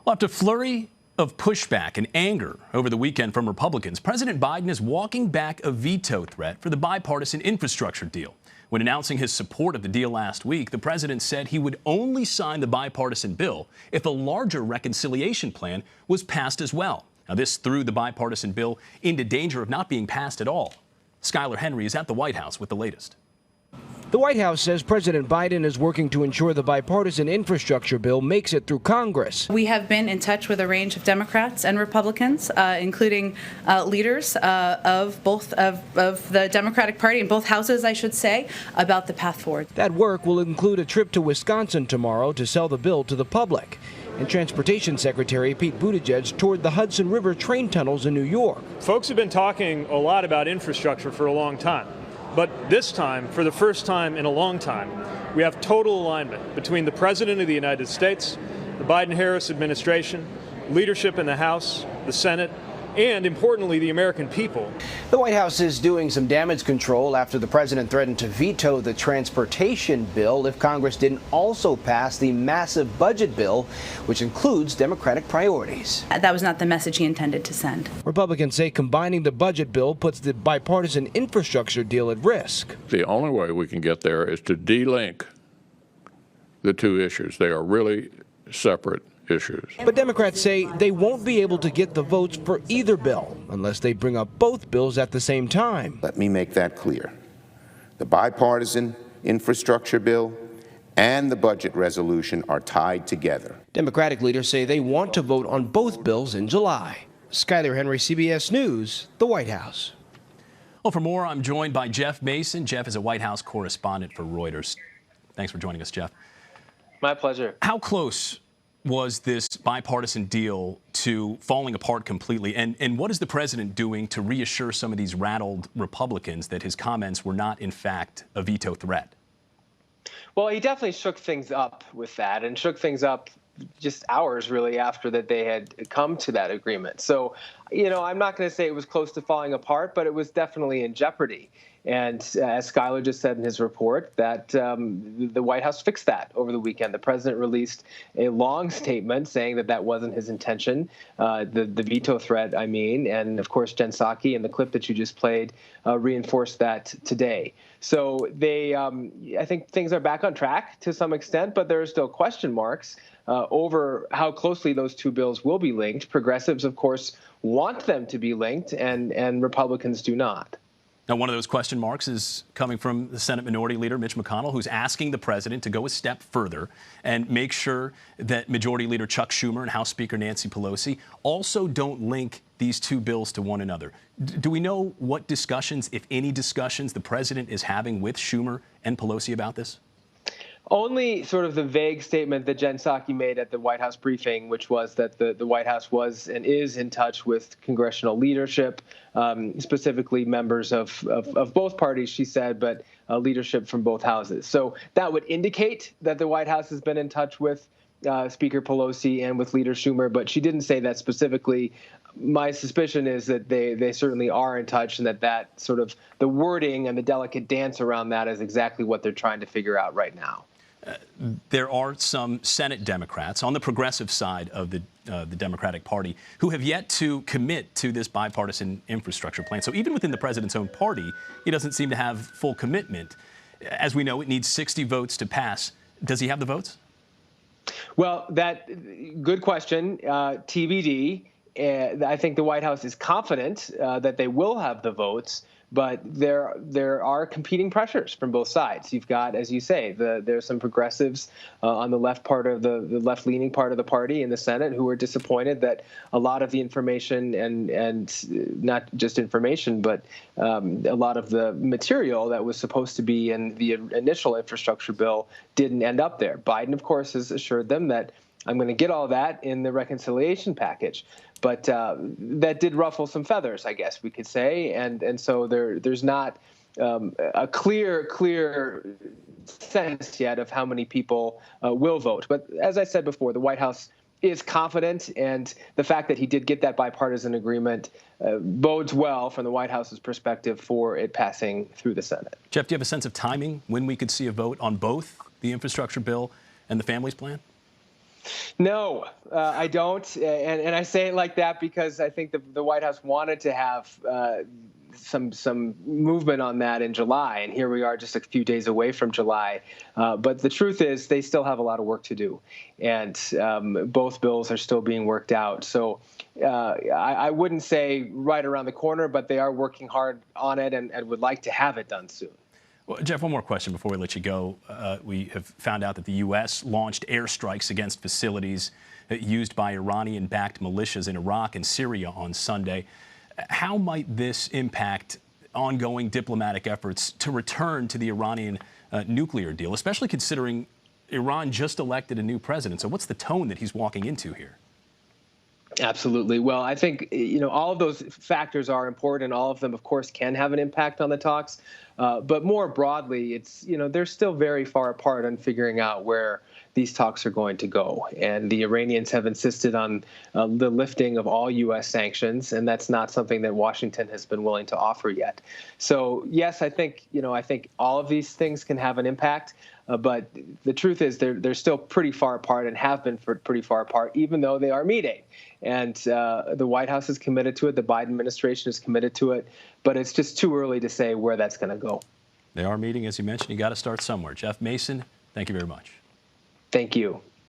Well, after a flurry of pushback and anger over the weekend from Republicans, President Biden is walking back a veto threat for the bipartisan infrastructure deal. When announcing his support of the deal last week, the president said he would only sign the bipartisan bill if a larger reconciliation plan was passed as well. Now, this threw the bipartisan bill into danger of not being passed at all. Skyler Henry is at the White House with the latest. The White House says President Biden is working to ensure the bipartisan infrastructure bill makes it through Congress. We have been in touch with a range of Democrats and Republicans, including leaders of both of the Democratic Party in both houses, I should say, about the path forward. That work will include a trip to Wisconsin tomorrow to sell the bill to the public. And Transportation Secretary Pete Buttigieg toured the Hudson River train tunnels in New York. Folks have been talking a lot about infrastructure for a long time. But this time, for the first time in a long time, we have total alignment between the President of the United States, the Biden-Harris administration, leadership in the House, the Senate, and, importantly, the American people. The White House is doing some damage control after the president threatened to veto the transportation bill if Congress didn't also pass the massive budget bill, which includes Democratic priorities. That was not the message he intended to send. Republicans say combining the budget bill puts the bipartisan infrastructure deal at risk. The only way we can get there is to de-link the two issues. They are really separate issues. But Democrats say they won't be able to get the votes for either bill unless they bring up both bills at the same time. Let me make that clear. The bipartisan infrastructure bill and the budget resolution are tied together. Democratic leaders say they want to vote on both bills in July. Skyler Henry, CBS News, the White House. Well, for more, I'm joined by Jeff Mason. Jeff is a White House correspondent for Reuters. Thanks for joining us, Jeff. My pleasure. How close was this bipartisan deal to falling apart completely? And what is the president doing to reassure some of these rattled Republicans that his comments were not, in fact, a veto threat? Well, he definitely shook things up with that and shook things up just hours really after that they had come to that agreement. So, I'm not going to say it was close to falling apart, but it was definitely in jeopardy. And as Skyler just said in his report, that the White House fixed that over the weekend. The president released a long statement saying that that wasn't his intention, the veto threat, I mean. And, of course, Jen Psaki in the clip that you just played reinforced that today. So I think things are back on track to some extent, but there are still question marks over how closely those two bills will be linked. Progressives, of course, want them to be linked, and Republicans do not. Now, one of those question marks is coming from the Senate Minority Leader, Mitch McConnell, who's asking the president to go a step further and make sure that Majority Leader Chuck Schumer and House Speaker Nancy Pelosi also don't link these two bills to one another. Do we know what discussions, if any discussions, the president is having with Schumer and Pelosi about this? Only sort of the vague statement that Jen Psaki made at the White House briefing, which was that the White House was and is in touch with congressional leadership, specifically members of both parties, she said, but leadership from both houses. So that would indicate that the White House has been in touch with Speaker Pelosi and with Leader Schumer, but she didn't say that specifically. My suspicion is that they certainly are in touch, and that sort of the wording and the delicate dance around that is exactly what they're trying to figure out right now. There are some Senate Democrats on the progressive side of the Democratic Party who have yet to commit to this bipartisan infrastructure plan. So even within the president's own party, he doesn't seem to have full commitment. As we know, it needs 60 votes to pass. Does he have the votes? Well, good question. TBD. I think the White House is confident that they will have the votes, but there are competing pressures from both sides. You've got, as you say, there's some progressives on the left part of the left-leaning part of the party in the Senate who are disappointed that a lot of the information and not just information, but a lot of the material that was supposed to be in the initial infrastructure bill didn't end up there. Biden, of course, has assured them that I'm going to get all that in the reconciliation package. But that did ruffle some feathers, I guess we could say. And so there's not a clear sense yet of how many people will vote. But as I said before, the White House is confident, and the fact that he did get that bipartisan agreement bodes well from the White House's perspective for it passing through the Senate. Jeff, do you have a sense of timing when we could see a vote on both the infrastructure bill and the families plan? No, I don't. And I say it like that because I think the White House wanted to have some movement on that in July. And here we are just a few days away from July. But the truth is they still have a lot of work to do. And both bills are still being worked out. So I wouldn't say right around the corner, but they are working hard on it and would like to have it done soon. Well, Jeff, one more question before we let you go. We have found out that the U.S. launched airstrikes against facilities used by Iranian-backed militias in Iraq and Syria on Sunday. How might this impact ongoing diplomatic efforts to return to the Iranian nuclear deal, especially considering Iran just elected a new president? So what's the tone that he's walking into here? Absolutely. Well, I think, all of those factors are important. All of them, of course, can have an impact on the talks. But more broadly, it's, they're still very far apart on figuring out where these talks are going to go. And the Iranians have insisted on the lifting of all U.S. sanctions, and that's not something that Washington has been willing to offer yet. So, yes, I think all of these things can have an impact. But the truth is they're still pretty far apart and have been pretty far apart, even though they are meeting. And the White House is committed to it. The Biden administration is committed to it. But it's just too early to say where that's going to go. They are meeting, as you mentioned. You got to start somewhere. Jeff Mason, thank you very much. Thank you.